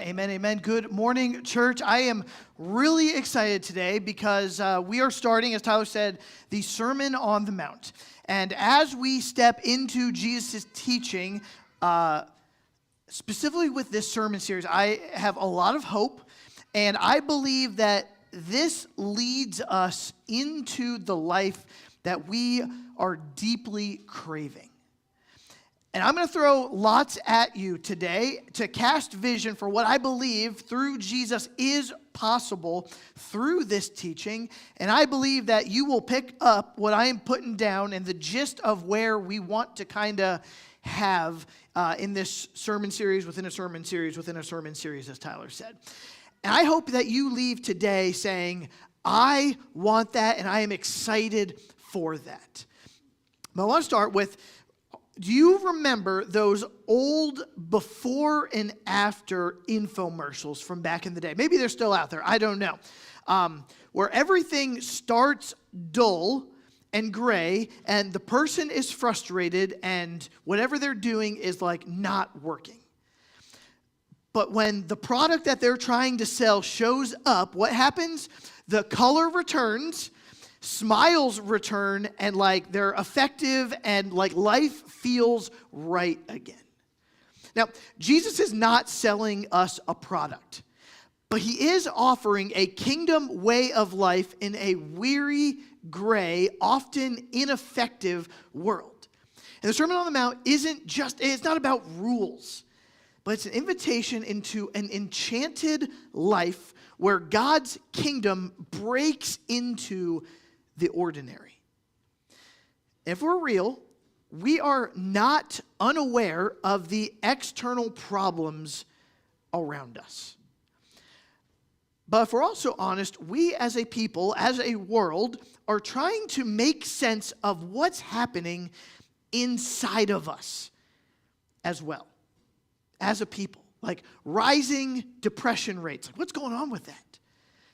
Amen, amen. Good morning, church. I am really excited today because we are starting, as Tyler said, the Sermon on the Mount. And as we step into Jesus' teaching, specifically with this sermon series, I have a lot of hope, and I believe that this leads us into the life that we are deeply craving. And I'm going to throw lots at you today to cast vision for what I believe through Jesus is possible through this teaching. And I believe that you will pick up what I am putting down and the gist of where we want to kind of have in this sermon series, within a sermon series, within a sermon series, as Tyler said. And I hope that you leave today saying, I want that and I am excited for that. But I want to start with, do you remember those old before and after infomercials from back in the day? Maybe they're still out there. I don't know. Where everything starts dull and gray and the person is frustrated and whatever they're doing is like not working. But when the product that they're trying to sell shows up, what happens? The color returns, smiles return, and like they're effective and like life feels right again. Now, Jesus is not selling us a product, but he is offering a kingdom way of life in a weary, gray, often ineffective world. And the Sermon on the Mount it's not about rules, but it's an invitation into an enchanted life where God's kingdom breaks into the ordinary. If we're real, we are not unaware of the external problems around us. But if we're also honest, we as a people, as a world, are trying to make sense of what's happening inside of us as well, as a people. Like rising depression rates. Like, what's going on with that?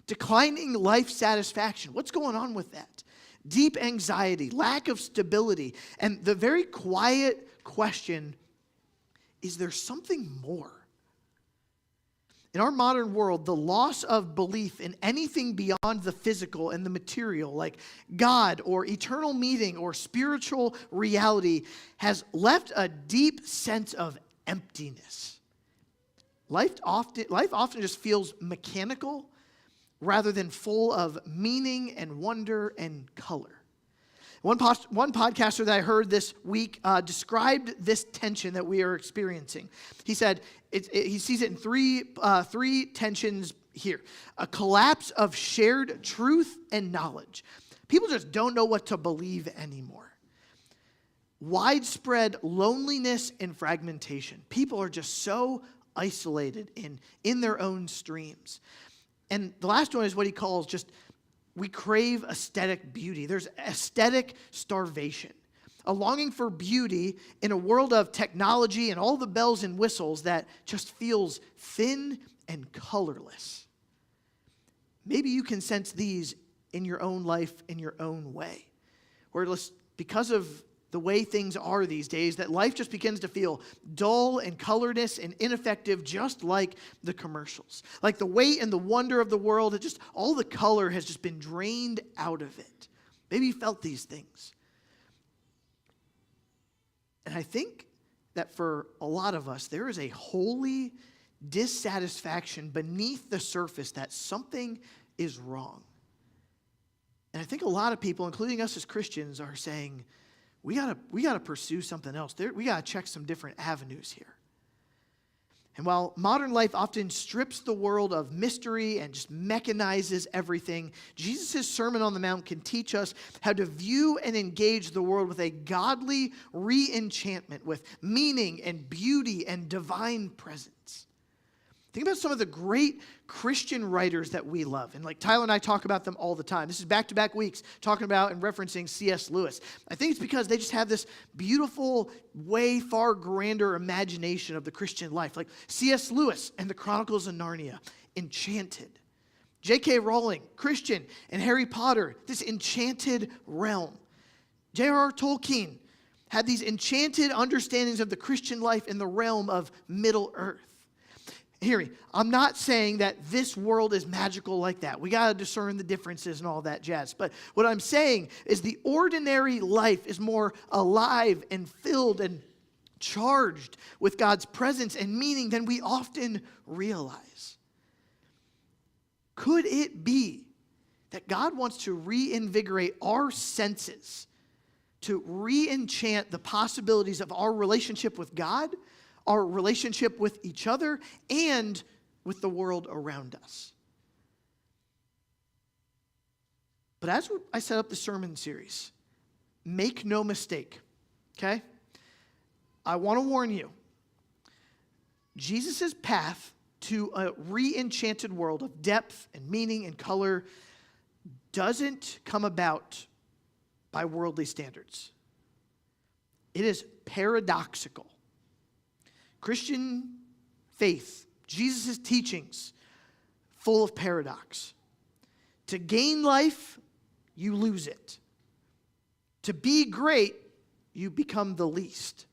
Declining life satisfaction. What's going on with that? Deep anxiety, lack of stability, and the very quiet question, is there something more? In our modern world, the loss of belief in anything beyond the physical and the material, like God or eternal meaning or spiritual reality, has left a deep sense of emptiness. Life often just feels mechanical rather than full of meaning and wonder and color. One podcaster that I heard this week described this tension that we are experiencing. He said he sees it in three tensions here. A collapse of shared truth and knowledge. People just don't know what to believe anymore. Widespread loneliness and fragmentation. People are just so isolated in their own streams. And the last one is what he calls we crave aesthetic beauty. There's aesthetic starvation, a longing for beauty in a world of technology and all the bells and whistles that just feels thin and colorless. Maybe you can sense these in your own life in your own way, where because of the way things are these days, that life just begins to feel dull and colorless and ineffective, just like the commercials. Like the weight and the wonder of the world, all the color has just been drained out of it. Maybe you felt these things. And I think that for a lot of us, there is a holy dissatisfaction beneath the surface that something is wrong. And I think a lot of people, including us as Christians, are saying, we gotta pursue something else. We gotta check some different avenues here. And while modern life often strips the world of mystery and just mechanizes everything, Jesus' Sermon on the Mount can teach us how to view and engage the world with a godly re-enchantment, with meaning and beauty and divine presence. Think about some of the great Christian writers that we love. And like Tyler and I talk about them all the time. This is back-to-back weeks talking about and referencing C.S. Lewis. I think it's because they just have this beautiful, way far grander imagination of the Christian life. Like C.S. Lewis and the Chronicles of Narnia, enchanted. J.K. Rowling, Christian, and Harry Potter, this enchanted realm. J.R.R. Tolkien had these enchanted understandings of the Christian life in the realm of Middle Earth. Hear me, I'm not saying that this world is magical like that. We got to discern the differences and all that jazz. But what I'm saying is the ordinary life is more alive and filled and charged with God's presence and meaning than we often realize. Could it be that God wants to reinvigorate our senses, to re-enchant the possibilities of our relationship with God, our relationship with each other, and with the world around us? But as I set up the sermon series, make no mistake, okay? I want to warn you, Jesus' path to a re-enchanted world of depth and meaning and color doesn't come about by worldly standards. It is paradoxical. Christian faith, Jesus' teachings, full of paradox. To gain life, you lose it. To be great, you become the least.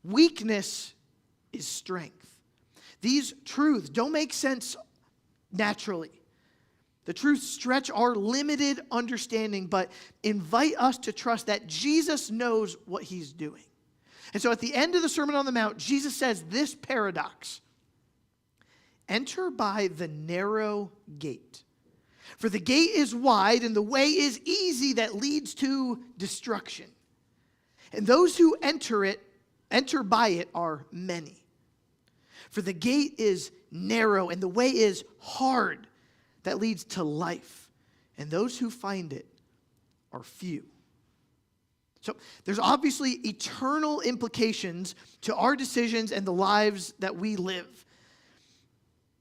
Weakness is strength. These truths don't make sense naturally. The truths stretch our limited understanding, but invite us to trust that Jesus knows what he's doing. And so at the end of the Sermon on the Mount, Jesus says this paradox: enter by the narrow gate. For the gate is wide and the way is easy that leads to destruction. And those who enter by it are many. For the gate is narrow and the way is hard that leads to life. And those who find it are few. So there's obviously eternal implications to our decisions and the lives that we live.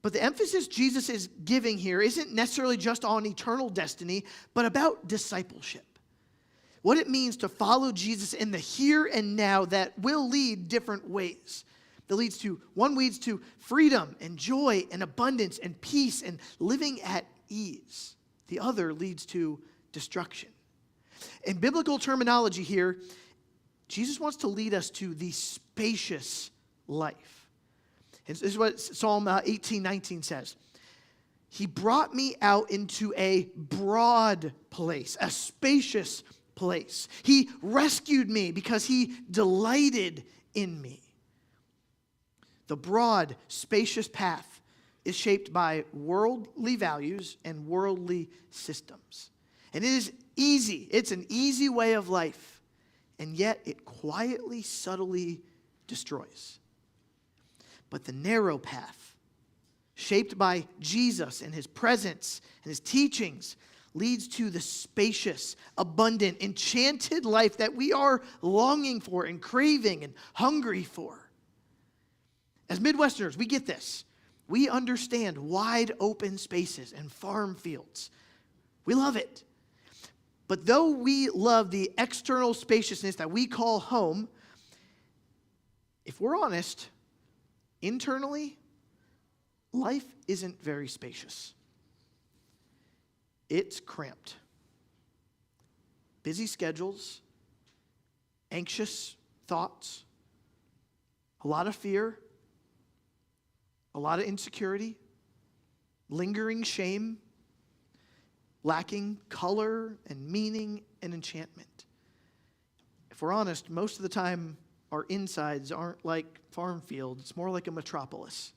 But the emphasis Jesus is giving here isn't necessarily just on eternal destiny, but about discipleship. What it means to follow Jesus in the here and now that will lead different ways. One leads to freedom and joy and abundance and peace and living at ease. The other leads to destruction. In biblical terminology here, Jesus wants to lead us to the spacious life. And this is what Psalm 18:19 says. He brought me out into a broad place, a spacious place. He rescued me because he delighted in me. The broad, spacious path is shaped by worldly values and worldly systems. And it is easy. It's an easy way of life. And yet it quietly, subtly destroys. But the narrow path, shaped by Jesus and his presence and his teachings, leads to the spacious, abundant, enchanted life that we are longing for and craving and hungry for. As Midwesterners, we get this. We understand wide open spaces and farm fields. We love it. But though we love the external spaciousness that we call home, if we're honest, internally, life isn't very spacious. It's cramped. Busy schedules, anxious thoughts, a lot of fear, a lot of insecurity, lingering shame, lacking color and meaning and enchantment. If we're honest, most of the time our insides aren't like farm fields. It's more like a metropolis.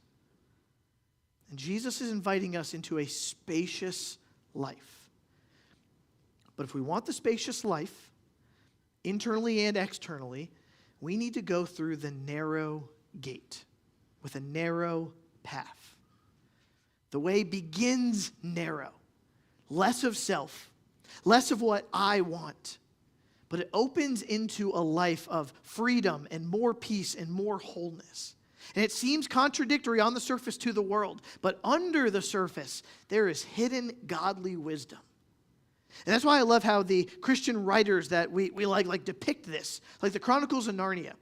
And Jesus is inviting us into a spacious life. But if we want the spacious life, internally and externally, we need to go through the narrow gate with a narrow path. The way begins narrow. Less of self, less of what I want, but it opens into a life of freedom and more peace and more wholeness. And it seems contradictory on the surface to the world, but under the surface, there is hidden godly wisdom. And that's why I love how the Christian writers that we like depict this, like the Chronicles of Narnia.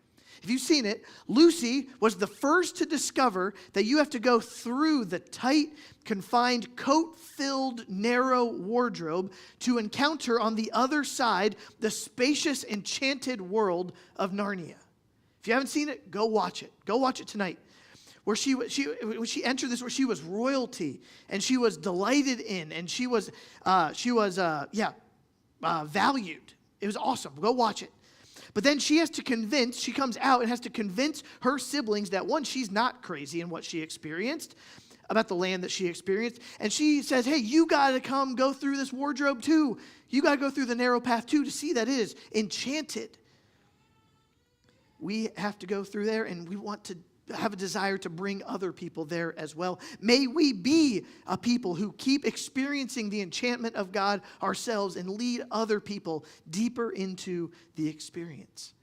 If you've seen it, Lucy was the first to discover that you have to go through the tight, confined, coat-filled, narrow wardrobe to encounter on the other side the spacious, enchanted world of Narnia. If you haven't seen it, go watch it. Go watch it tonight. where when she entered this, where she was royalty, and she was delighted in, and she was valued. It was awesome. Go watch it. But then she comes out and has to convince her siblings that, one, she's not crazy in what she experienced, about the land that she experienced. And she says, hey, you got to go through this wardrobe too. You got to go through the narrow path too to see that it is enchanted. We have to go through there, and we want to have a desire to bring other people there as well. May we be a people who keep experiencing the enchantment of God ourselves and lead other people deeper into the experience.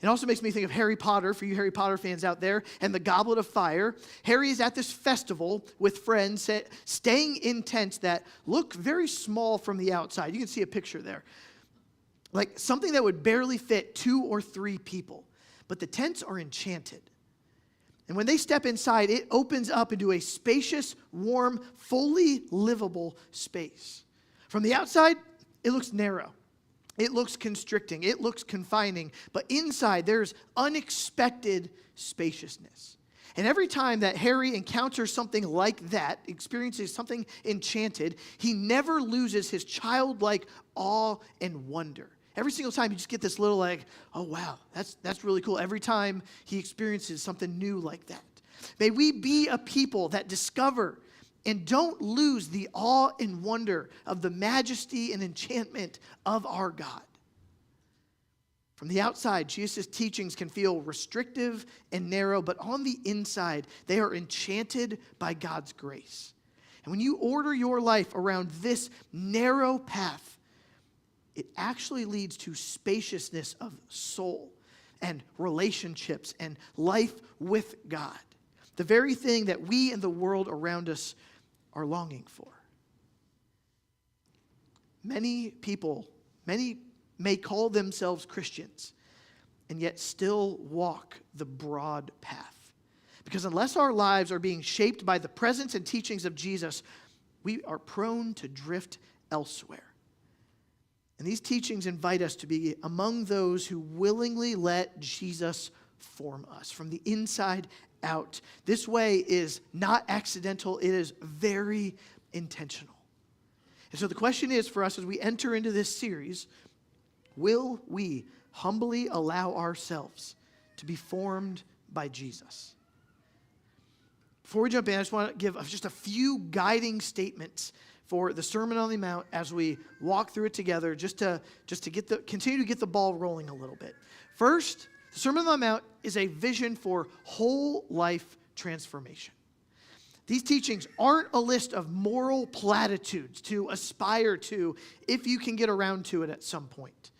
It also makes me think of Harry Potter, for you Harry Potter fans out there, and the Goblet of Fire. Harry is at this festival with friends, staying in tents that look very small from the outside. You can see a picture there. Like something that would barely fit 2 or 3 people. But the tents are enchanted. And when they step inside, it opens up into a spacious, warm, fully livable space. From the outside, it looks narrow. It looks constricting. It looks confining. But inside, there's unexpected spaciousness. And every time that Harry encounters something like that, experiences something enchanted, he never loses his childlike awe and wonder. Every single time you just get this little like, oh wow, that's really cool. Every time he experiences something new like that. May we be a people that discover and don't lose the awe and wonder of the majesty and enchantment of our God. From the outside, Jesus' teachings can feel restrictive and narrow, but on the inside, they are enchanted by God's grace. And when you order your life around this narrow path, it actually leads to spaciousness of soul and relationships and life with God. The very thing that we and the world around us are longing for. Many people, many may call themselves Christians and yet still walk the broad path. Because unless our lives are being shaped by the presence and teachings of Jesus, we are prone to drift elsewhere. And these teachings invite us to be among those who willingly let Jesus form us from the inside out. This way is not accidental, it is very intentional. And so the question is for us as we enter into this series, will we humbly allow ourselves to be formed by Jesus? Before we jump in, I just want to give just a few guiding statements for the Sermon on the Mount as we walk through it together, just to continue to get the ball rolling a little bit. First, the Sermon on the Mount is a vision for whole life transformation. These teachings aren't a list of moral platitudes to aspire to if you can get around to it at some point.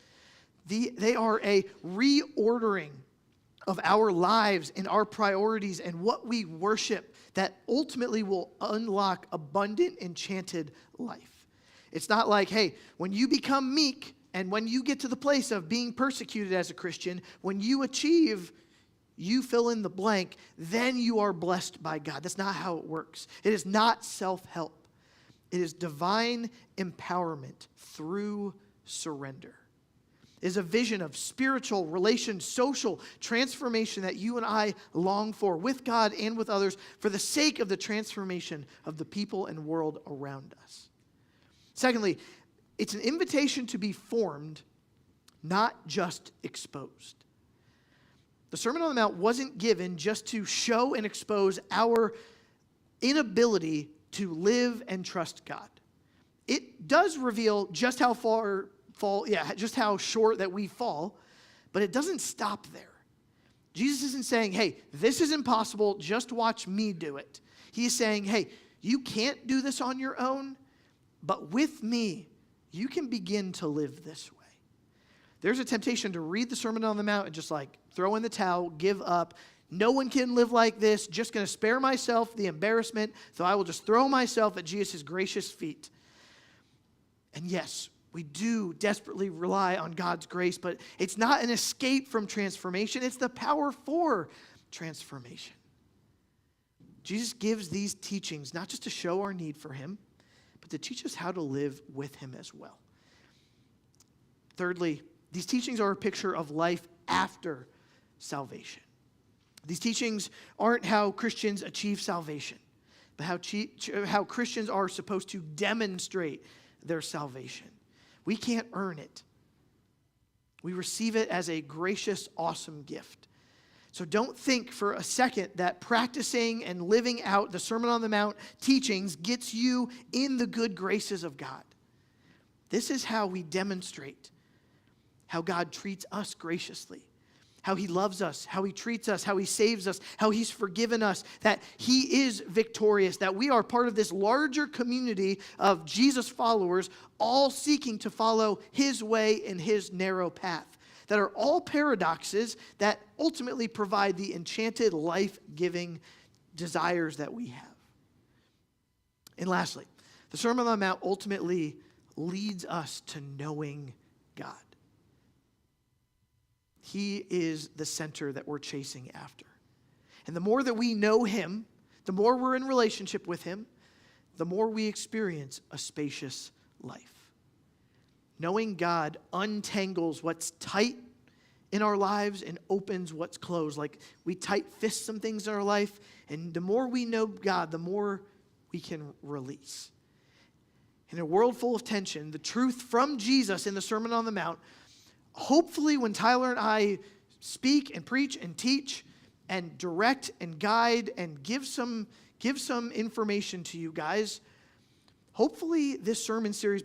They are a reordering of our lives and our priorities and what we worship that ultimately will unlock abundant, enchanted life. It's not like, hey, when you become meek and when you get to the place of being persecuted as a Christian, when you achieve, you fill in the blank, then you are blessed by God. That's not how it works. It is not self-help. It is divine empowerment through surrender. Is a vision of spiritual, social transformation that you and I long for with God and with others for the sake of the transformation of the people and world around us. Secondly, it's an invitation to be formed, not just exposed. The Sermon on the Mount wasn't given just to show and expose our inability to live and trust God. It does reveal just how just how short that we fall, but it doesn't stop there. Jesus isn't saying, hey, this is impossible, just watch me do it. He's saying, hey, you can't do this on your own, but with me, you can begin to live this way. There's a temptation to read the Sermon on the Mount and just like throw in the towel, give up. No one can live like this, just going to spare myself the embarrassment, so I will just throw myself at Jesus' gracious feet. And yes, we do desperately rely on God's grace, but it's not an escape from transformation. It's the power for transformation. Jesus gives these teachings not just to show our need for him, but to teach us how to live with him as well. Thirdly, these teachings are a picture of life after salvation. These teachings aren't how Christians achieve salvation, but how Christians are supposed to demonstrate their salvation. We can't earn it. We receive it as a gracious, awesome gift. So don't think for a second that practicing and living out the Sermon on the Mount teachings gets you in the good graces of God. This is how we demonstrate how God treats us graciously, how he loves us, how he treats us, how he saves us, how he's forgiven us, that he is victorious, that we are part of this larger community of Jesus followers, all seeking to follow his way in his narrow path, that are all paradoxes that ultimately provide the enchanted, life-giving desires that we have. And lastly, the Sermon on the Mount ultimately leads us to knowing God. He is the center that we're chasing after. And the more that we know him, the more we're in relationship with him, the more we experience a spacious life. Knowing God untangles what's tight in our lives and opens what's closed. Like we tight fist some things in our life, and the more we know God, the more we can release. In a world full of tension, the truth from Jesus in the Sermon on the Mount, hopefully when Tyler and I speak and preach and teach and direct and guide and give some information to you guys, hopefully this sermon series,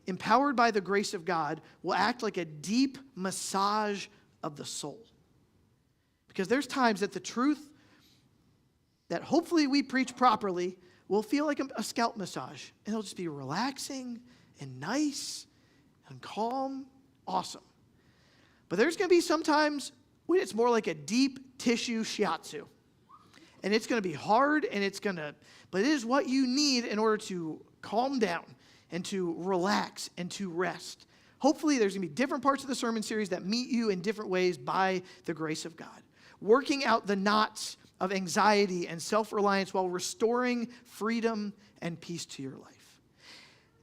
empowered by the grace of God, will act like a deep massage of the soul. Because there's times that the truth that hopefully we preach properly will feel like a scalp massage. And it'll just be relaxing and nice and calm, awesome. But there's going to be some times when it's more like a deep tissue shiatsu. And it's going to be hard, but it is what you need in order to calm down and to relax and to rest. Hopefully there's going to be different parts of the sermon series that meet you in different ways by the grace of God. Working out the knots of anxiety and self-reliance while restoring freedom and peace to your life.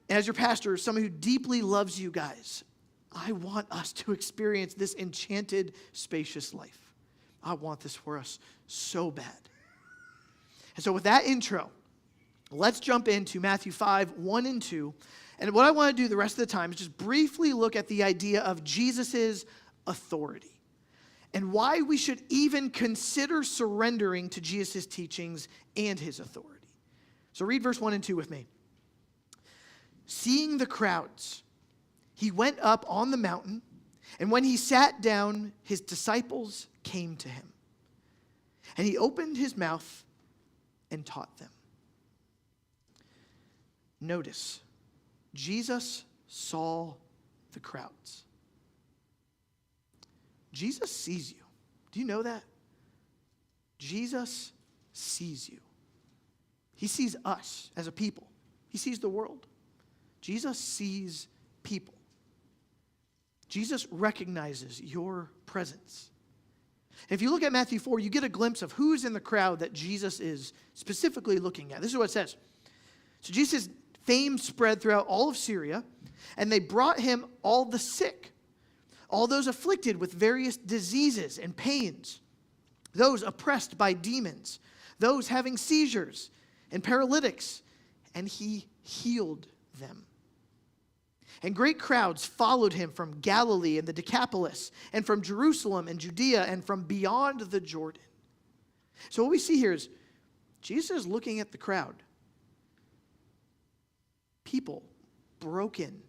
And as your pastor, someone who deeply loves you guys, I want us to experience this enchanted, spacious life. I want this for us so bad. And so with that intro, let's jump into Matthew 5, 1 and 2. And what I want to do the rest of the time is just briefly look at the idea of Jesus' authority and why we should even consider surrendering to Jesus' teachings and his authority. So read verse 1 and 2 with me. Seeing the crowds, he went up on the mountain, and when he sat down, his disciples came to him. And he opened his mouth and taught them. Notice, Jesus saw the crowds. Jesus sees you. Do you know that? Jesus sees you. He sees us as a people. He sees the world. Jesus sees people. Jesus recognizes your presence. If you look at Matthew 4, you get a glimpse of who's in the crowd that Jesus is specifically looking at. This is what it says. So Jesus' fame spread throughout all of Syria, and they brought him all the sick, all those afflicted with various diseases and pains, those oppressed by demons, those having seizures and paralytics, and he healed them. And great crowds followed him from Galilee and the Decapolis, and from Jerusalem and Judea, and from beyond the Jordan. So what we see here is Jesus is looking at the crowd. People broken,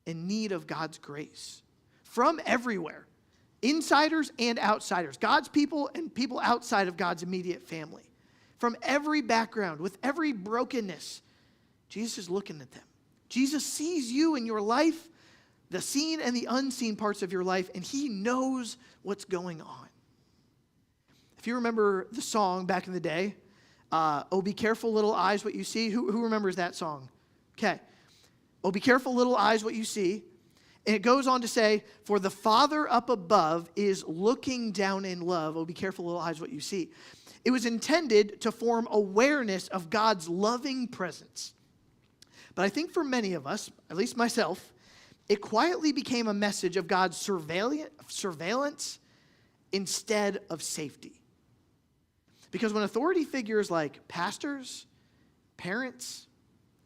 in need of God's grace, from everywhere, insiders and outsiders, God's people and people outside of God's immediate family. From every background, with every brokenness, Jesus is looking at them. Jesus sees you in your life, the seen and the unseen parts of your life, and he knows what's going on. If you remember the song back in the day, Oh, be careful, little eyes, what you see. Who remembers that song? Okay. Oh, be careful, little eyes, what you see. And it goes on to say, for the Father up above is looking down in love. Oh, be careful, little eyes, what you see. It was intended to form awareness of God's loving presence. But I think for many of us, at least myself, it quietly became a message of God's surveillance instead of safety. Because when authority figures like pastors, parents,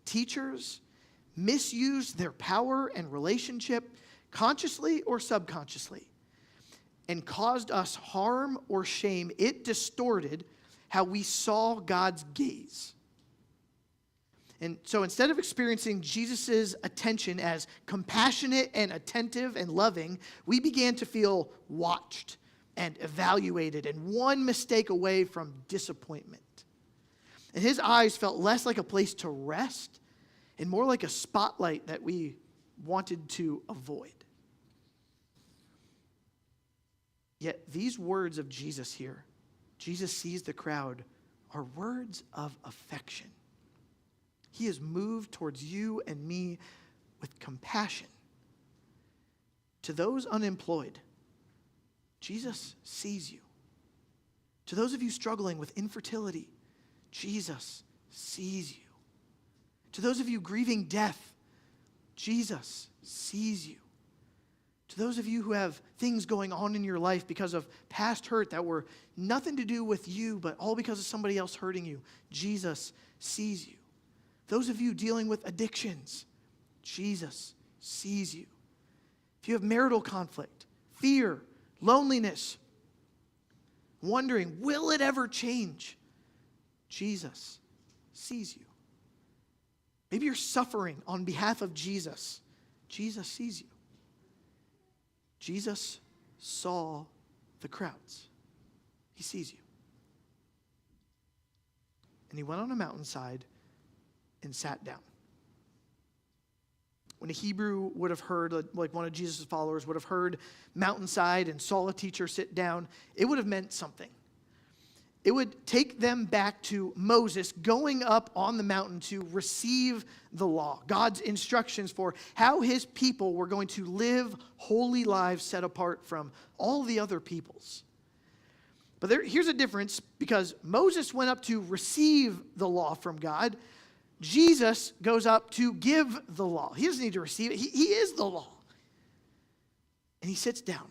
teachers misuse their power and relationship consciously or subconsciously and caused us harm or shame, it distorted how we saw God's gaze. And so instead of experiencing Jesus' attention as compassionate and attentive and loving, we began to feel watched and evaluated and one mistake away from disappointment. And his eyes felt less like a place to rest and more like a spotlight that we wanted to avoid. Yet these words of Jesus here, Jesus sees the crowd, are words of affection. He is moved towards you and me with compassion. To those unemployed, Jesus sees you. To those of you struggling with infertility, Jesus sees you. To those of you grieving death, Jesus sees you. To those of you who have things going on in your life because of past hurt that were nothing to do with you, but all because of somebody else hurting you, Jesus sees you. Those of you dealing with addictions, Jesus sees you. If you have marital conflict, fear, loneliness, wondering, will it ever change? Jesus sees you. Maybe you're suffering on behalf of Jesus. Jesus sees you. Jesus saw the crowds. He sees you. And he went on a mountainside and sat down. When a Hebrew would have heard, like one of Jesus' followers would have heard mountainside and saw a teacher sit down, it would have meant something. It would take them back to Moses going up on the mountain to receive the law, God's instructions for how his people were going to live holy lives set apart from all the other peoples. But here's a difference, because Moses went up to receive the law from God. Jesus goes up to give the law. He doesn't need to receive it. He is the law. And he sits down.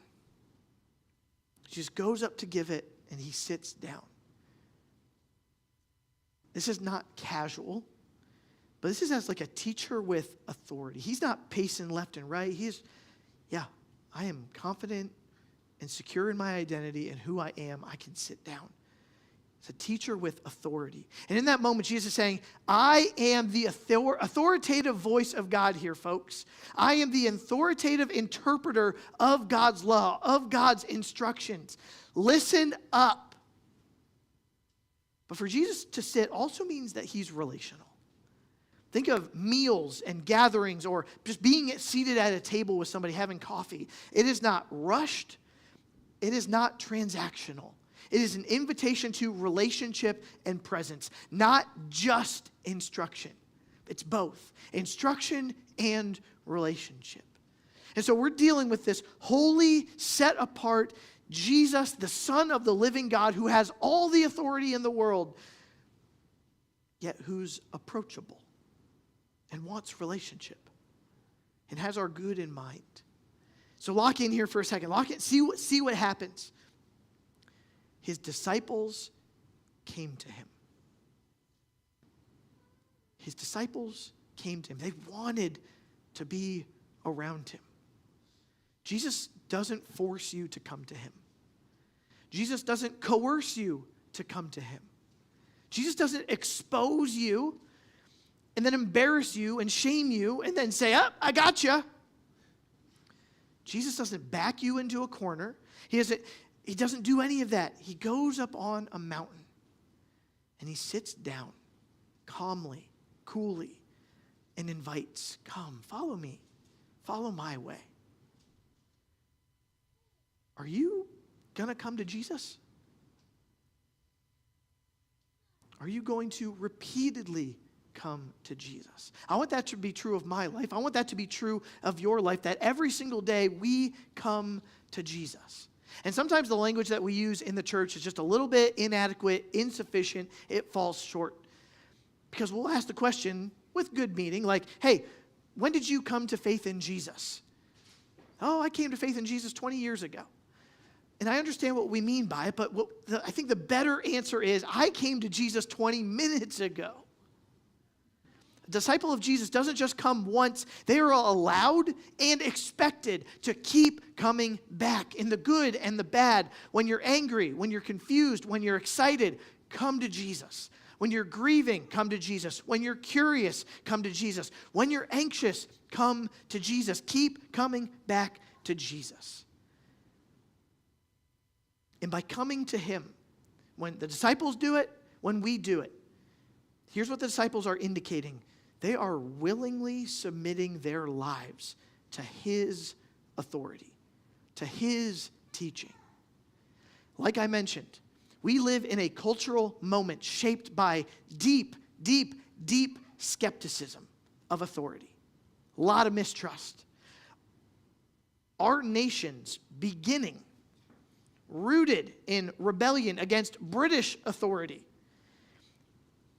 He just goes up to give it, and he sits down. This is not casual, but this is as like a teacher with authority. He's not pacing left and right. I am confident and secure in my identity and who I am. I can sit down. It's a teacher with authority. And in that moment, Jesus is saying, I am the authoritative voice of God here, folks. I am the authoritative interpreter of God's law, of God's instructions. Listen up. But for Jesus to sit also means that he's relational. Think of meals and gatherings or just being seated at a table with somebody having coffee. It is not rushed. It is not transactional. It is an invitation to relationship and presence, not just instruction. It's both instruction and relationship. And so we're dealing with this holy, set apart Jesus, the Son of the living God, who has all the authority in the world, yet who's approachable and wants relationship and has our good in mind. So lock in here for a second. Lock in. See what happens. His disciples came to him. His disciples came to him. They wanted to be around him. Jesus doesn't force you to come to him. Jesus doesn't coerce you to come to him. Jesus doesn't expose you and then embarrass you and shame you and then say, I got you. Jesus doesn't back you into a corner. He doesn't do any of that. He goes up on a mountain and he sits down calmly, coolly, and invites, come, follow me, follow my way. Are you going to come to Jesus? Are you going to repeatedly come to Jesus? I want that to be true of my life. I want that to be true of your life, that every single day we come to Jesus. And sometimes the language that we use in the church is just a little bit inadequate, insufficient. It falls short. Because we'll ask the question with good meaning, like, hey, when did you come to faith in Jesus? Oh, I came to faith in Jesus 20 years ago. And I understand what we mean by it, but I think the better answer is, I came to Jesus 20 minutes ago. A disciple of Jesus doesn't just come once. They are allowed and expected to keep coming back in the good and the bad. When you're angry, when you're confused, when you're excited, come to Jesus. When you're grieving, come to Jesus. When you're curious, come to Jesus. When you're anxious, come to Jesus. Keep coming back to Jesus. And by coming to him, when the disciples do it, when we do it, here's what the disciples are indicating. They are willingly submitting their lives to his authority, to his teaching. Like I mentioned, we live in a cultural moment shaped by deep, deep, deep skepticism of authority. A lot of mistrust. Our nation's beginning rooted in rebellion against British authority.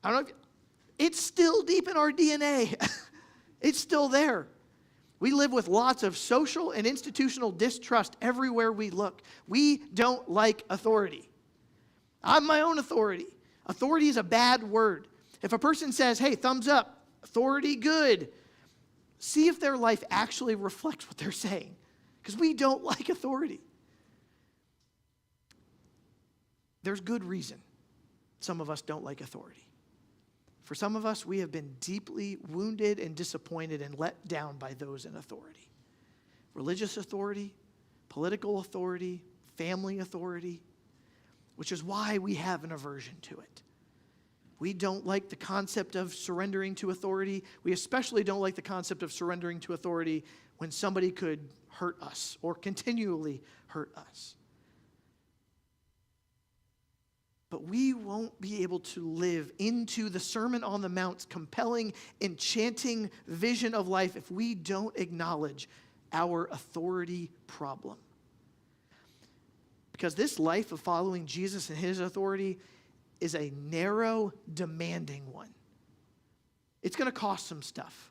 I don't know it's still deep in our DNA. It's still there. We live with lots of social and institutional distrust everywhere we look. We don't like authority. I'm my own authority. Authority is a bad word. If a person says, hey, thumbs up, authority, good, see if their life actually reflects what they're saying. Because we don't like authority. There's good reason some of us don't like authority. For some of us, we have been deeply wounded and disappointed and let down by those in authority. Religious authority, political authority, family authority, which is why we have an aversion to it. We don't like the concept of surrendering to authority. We especially don't like the concept of surrendering to authority when somebody could hurt us or continually hurt us. But we won't be able to live into the Sermon on the Mount's compelling, enchanting vision of life if we don't acknowledge our authority problem. Because this life of following Jesus and his authority is a narrow, demanding one. It's going to cost some stuff.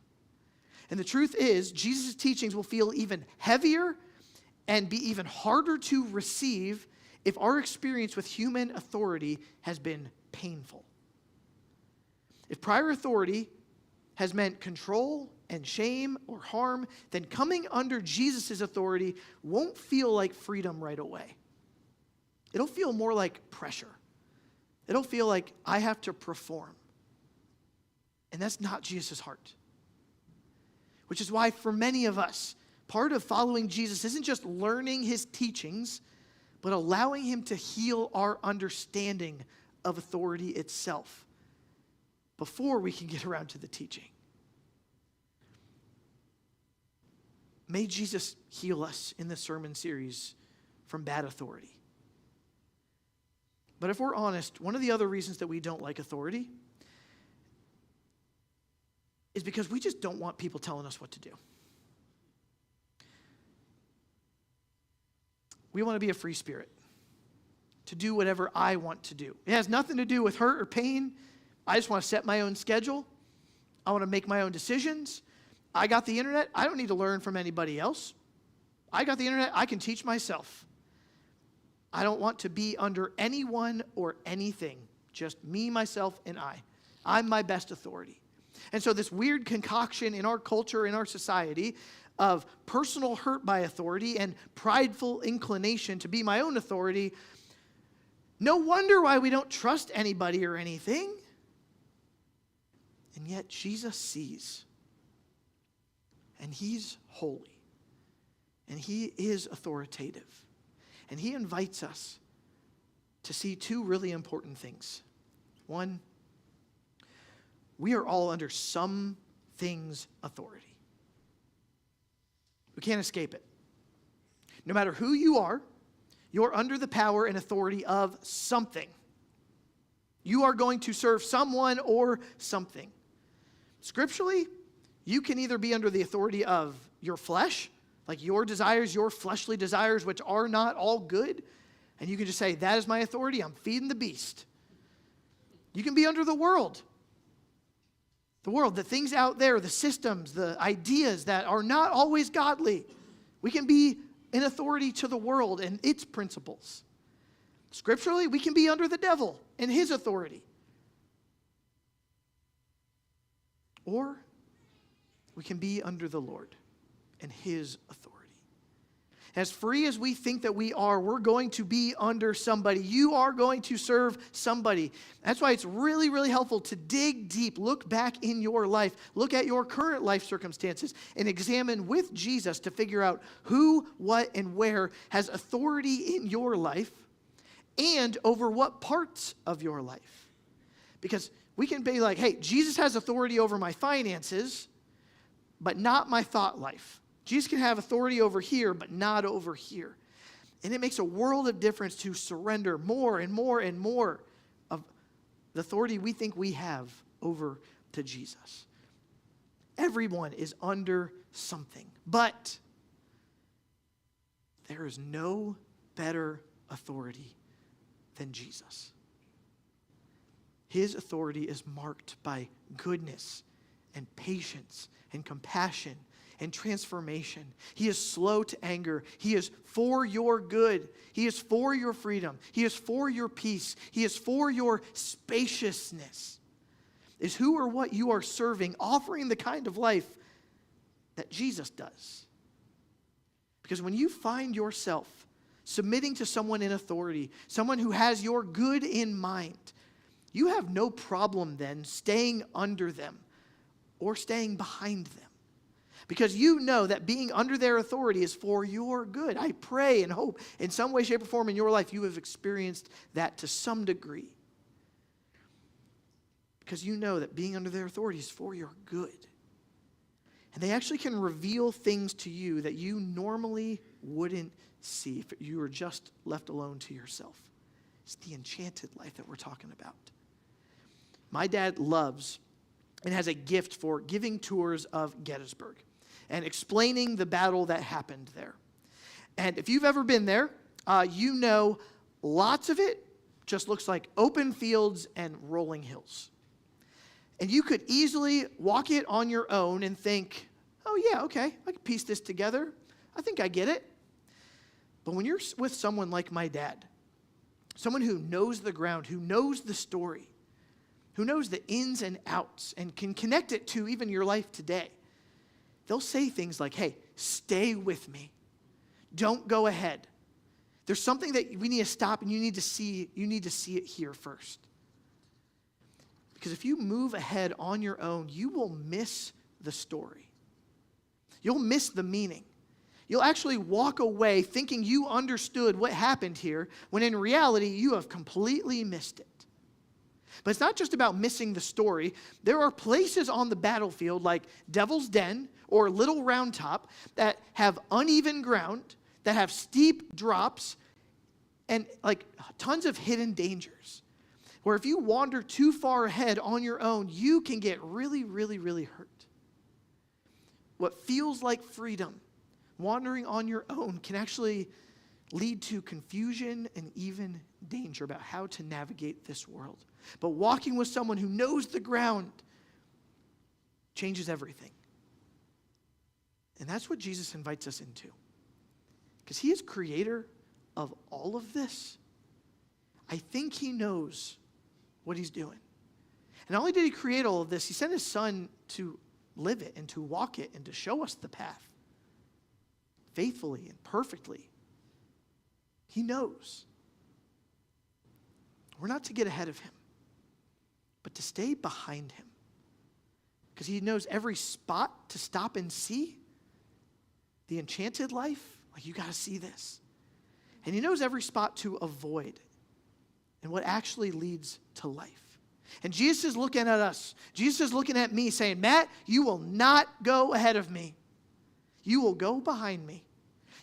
And the truth is, Jesus' teachings will feel even heavier and be even harder to receive if our experience with human authority has been painful. If prior authority has meant control and shame or harm, then coming under Jesus' authority won't feel like freedom right away. It'll feel more like pressure. It'll feel like I have to perform. And that's not Jesus' heart. Which is why for many of us, part of following Jesus isn't just learning his teachings, but allowing him to heal our understanding of authority itself before we can get around to the teaching. May Jesus heal us in this sermon series from bad authority. But if we're honest, one of the other reasons that we don't like authority is because we just don't want people telling us what to do. We want to be a free spirit, to do whatever I want to do. It has nothing to do with hurt or pain. I just want to set my own schedule. I want to make my own decisions. I got the internet. I don't need to learn from anybody else. I got the internet. I can teach myself. I don't want to be under anyone or anything, just me, myself, and I. I'm my best authority. And so this weird concoction in our culture, in our society, of personal hurt by authority and prideful inclination to be my own authority, no wonder why we don't trust anybody or anything. And yet Jesus sees, and he's holy, and he is authoritative, and he invites us to see two really important things. One, we are all under some thing's authority. We can't escape it. No matter who you are, you're under the power and authority of something. You are going to serve someone or something. Scripturally, you can either be under the authority of your flesh, like your desires, your fleshly desires, which are not all good, and you can just say, that is my authority, I'm feeding the beast. You can be under the world. The world, the things out there, the systems, the ideas that are not always godly. We can be in authority to the world and its principles. Scripturally, we can be under the devil and his authority. Or we can be under the Lord and his authority. As free as we think that we are, we're going to be under somebody. You are going to serve somebody. That's why it's really, really helpful to dig deep, look back in your life, look at your current life circumstances, and examine with Jesus to figure out who, what, and where has authority in your life and over what parts of your life. Because we can be like, hey, Jesus has authority over my finances, but not my thought life. Jesus can have authority over here, but not over here. And it makes a world of difference to surrender more and more and more of the authority we think we have over to Jesus. Everyone is under something, but there is no better authority than Jesus. His authority is marked by goodness and patience and compassion and transformation. He is slow to anger. He is for your good. He is for your freedom. He is for your peace. He is for your spaciousness. Is who or what you are serving, offering the kind of life that Jesus does. Because when you find yourself submitting to someone in authority, someone who has your good in mind, you have no problem then staying under them or staying behind them. Because you know that being under their authority is for your good. I pray and hope in some way, shape, or form in your life you have experienced that to some degree. Because you know that being under their authority is for your good. And they actually can reveal things to you that you normally wouldn't see if you were just left alone to yourself. It's the enchanted life that we're talking about. My dad loves and has a gift for giving tours of Gettysburg and explaining the battle that happened there. And if you've ever been there, you know lots of it just looks like open fields and rolling hills. And you could easily walk it on your own and think, oh yeah, okay, I can piece this together. I think I get it. But when you're with someone like my dad, someone who knows the ground, who knows the story, who knows the ins and outs and can connect it to even your life today, they'll say things like, hey, stay with me. Don't go ahead. There's something that we need to stop and you need to see it here first. Because if you move ahead on your own, you will miss the story. You'll miss the meaning. You'll actually walk away thinking you understood what happened here, when in reality, you have completely missed it. But it's not just about missing the story. There are places on the battlefield like Devil's Den or Little Round Top that have uneven ground, that have steep drops, and like tons of hidden dangers. Where if you wander too far ahead on your own, you can get really, really, really hurt. What feels like freedom, wandering on your own, can actually lead to confusion and even danger about how to navigate this world. But walking with someone who knows the ground changes everything. And that's what Jesus invites us into. Because he is creator of all of this. I think he knows what he's doing. And not only did he create all of this, he sent his son to live it and to walk it and to show us the path faithfully and perfectly. He knows. We're not to get ahead of him, but to stay behind him. Because he knows every spot to stop and see. The enchanted life, like you got to see this. And he knows every spot to avoid and what actually leads to life. And Jesus is looking at us. Jesus is looking at me saying, Matt, you will not go ahead of me. You will go behind me.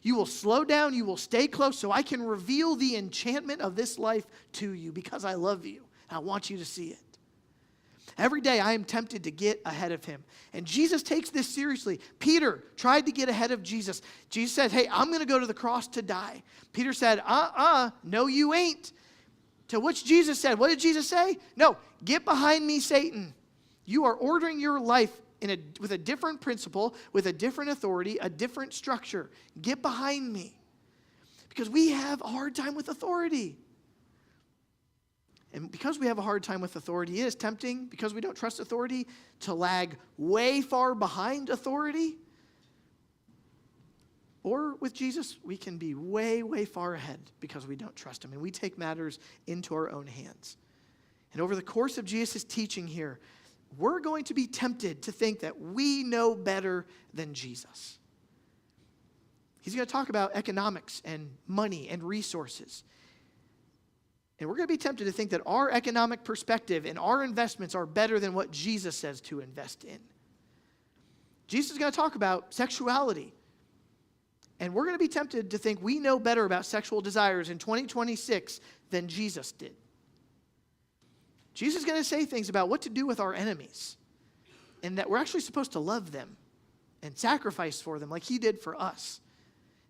You will slow down. You will stay close so I can reveal the enchantment of this life to you because I love you. And I want you to see it. Every day I am tempted to get ahead of him. And Jesus takes this seriously. Peter tried to get ahead of Jesus. Jesus said, hey, I'm going to go to the cross to die. Peter said, no you ain't. To which Jesus said, what did Jesus say? No, get behind me, Satan. You are ordering your life with a different principle, with a different authority, a different structure. Get behind me. because we have a hard time with authority. And because we have a hard time with authority, it is tempting, because we don't trust authority, to lag way far behind authority. Or with Jesus, we can be way, way far ahead because we don't trust him, and we take matters into our own hands. And over the course of Jesus' teaching here, we're going to be tempted to think that we know better than Jesus. He's going to talk about economics and money and resources. And we're going to be tempted to think that our economic perspective and our investments are better than what Jesus says to invest in. Jesus is going to talk about sexuality. And we're going to be tempted to think we know better about sexual desires in 2026 than Jesus did. Jesus is going to say things about what to do with our enemies, and that we're actually supposed to love them and sacrifice for them like he did for us.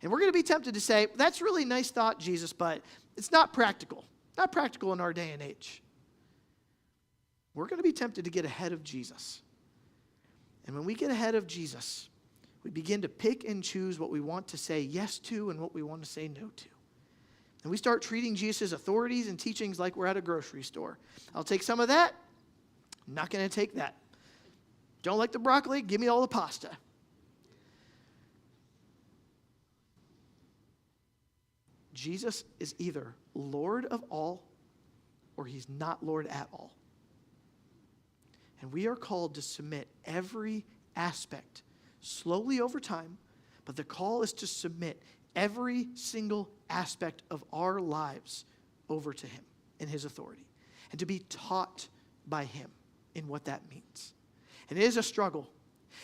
And we're going to be tempted to say, that's really nice thought, Jesus, but it's not practical. Not practical in our day and age. We're going to be tempted to get ahead of Jesus. And when we get ahead of Jesus, we begin to pick and choose what we want to say yes to and what we want to say no to. And we start treating Jesus' authorities and teachings like we're at a grocery store. I'll take some of that. I'm not going to take that. Don't like the broccoli? Give me all the pasta. Jesus is either Lord of all or he's not Lord at all. And we are called to submit every aspect slowly over time, but the call is to submit every single aspect of our lives over to him in his authority and to be taught by him in what that means. And it is a struggle,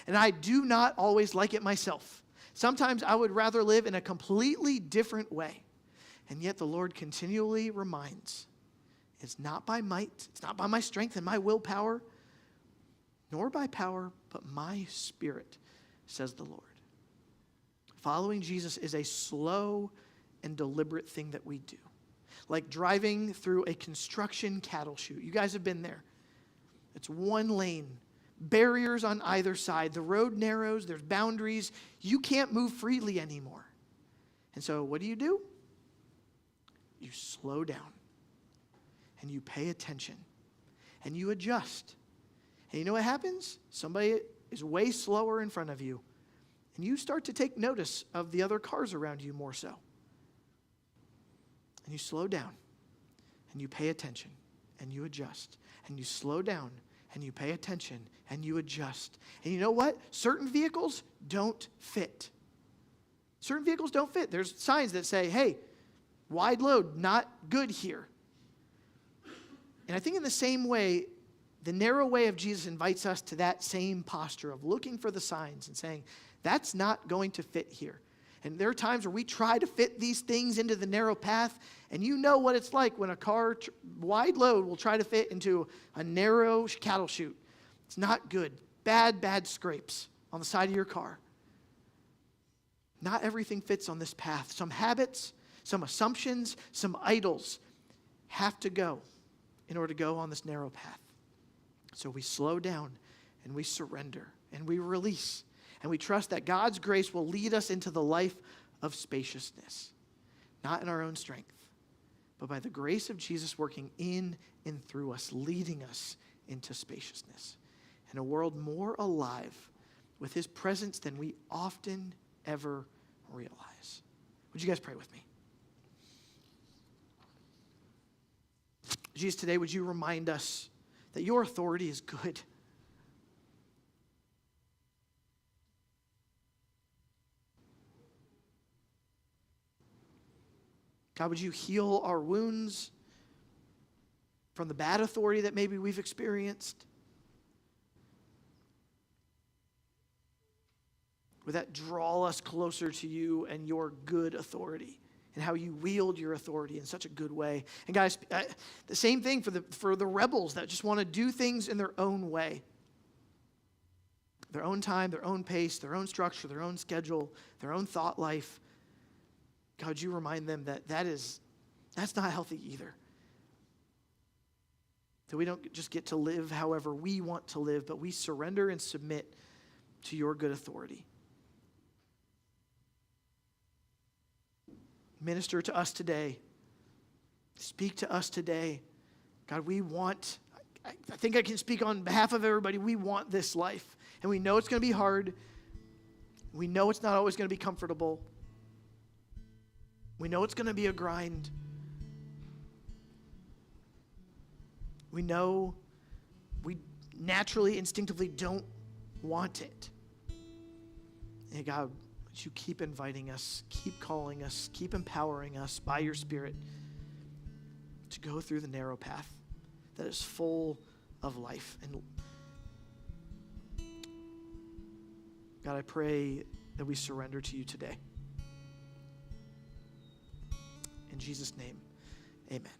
and I do not always like it myself. Sometimes I would rather live in a completely different way, and yet the Lord continually reminds, it's not by might, it's not by my strength and my willpower, nor by power, but my Spirit, says the Lord. Following Jesus is a slow and deliberate thing that we do. Like driving through a construction cattle chute. You guys have been there. It's one lane, barriers on either side. The road narrows, there's boundaries. You can't move freely anymore. And so what do? You slow down and you pay attention and you adjust. And you know what happens? Somebody is way slower in front of you, and you start to take notice of the other cars around you more so. And you slow down, and you pay attention, and you adjust, and you slow down, and you pay attention, and you adjust. And you know what? Certain vehicles don't fit. Certain vehicles don't fit. There's signs that say, hey, wide load, not good here. And I think in the same way, the narrow way of Jesus invites us to that same posture of looking for the signs and saying, that's not going to fit here. And there are times where we try to fit these things into the narrow path, and you know what it's like when a car, wide load, will try to fit into a narrow cattle chute. It's not good. Bad scrapes on the side of your car. Not everything fits on this path. Some habits, some assumptions, some idols have to go in order to go on this narrow path. So we slow down and we surrender and we release and we trust that God's grace will lead us into the life of spaciousness, not in our own strength, but by the grace of Jesus working in and through us, leading us into spaciousness and a world more alive with his presence than we often ever realize. Would you guys pray with me? Jesus, today would you remind us that your authority is good. God, would you heal our wounds from the bad authority that maybe we've experienced? Would that draw us closer to you and your good authority and how you wield your authority in such a good way? And guys, the same thing for the rebels that just want to do things in their own way. Their own time, their own pace, their own structure, their own schedule, their own thought life. God, would you remind them that that's not healthy either. That we don't just get to live however we want to live, but we surrender and submit to your good authority. Minister to us today. Speak to us today. God, we want, I think I can speak on behalf of everybody, we want this life. And we know it's going to be hard. We know it's not always going to be comfortable. We know it's going to be a grind. We know we naturally, instinctively don't want it. And God, would you keep inviting us, keep calling us, keep empowering us by your Spirit to go through the narrow path that is full of life. And God, I pray that we surrender to you today. In Jesus' name, amen.